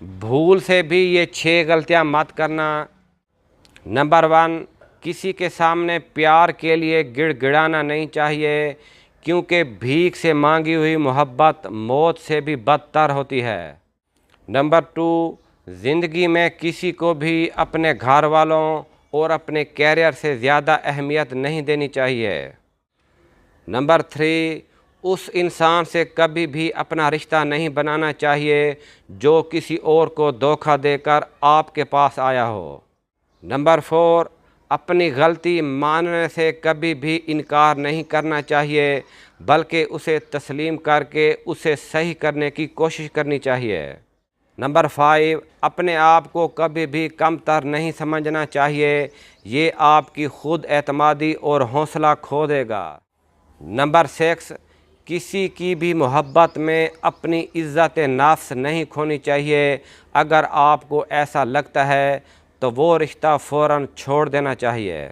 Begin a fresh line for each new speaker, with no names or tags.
भूल से भी ये 6 गलतियां मत करना। नंबर 1, किसी के सामने प्यार के लिए गिड़गिड़ाना नहीं चाहिए, क्योंकि भीख से मांगी हुई मोहब्बत मौत से भी बदतर होती है। नंबर 2, ज़िंदगी में किसी को भी अपने घर वालों और अपने कैरियर से ज़्यादा अहमियत नहीं देनी चाहिए। नंबर 3, उस इंसान से कभी भी अपना रिश्ता नहीं बनाना चाहिए जो किसी और को धोखा देकर आपके पास आया हो। नंबर 4, अपनी गलती मानने से कभी भी इनकार नहीं करना चाहिए, बल्कि उसे तस्लीम करके उसे सही करने की कोशिश करनी चाहिए। नंबर 5, अपने आप को कभी भी कमतर नहीं समझना चाहिए, ये आपकी खुद एतमादी और हौसला खो देगा। नंबर 6, किसी की भी मोहब्बत में अपनी इज़्ज़त नफ्स नहीं खोनी चाहिए। अगर आपको ऐसा लगता है तो वो रिश्ता फ़ौरन छोड़ देना चाहिए।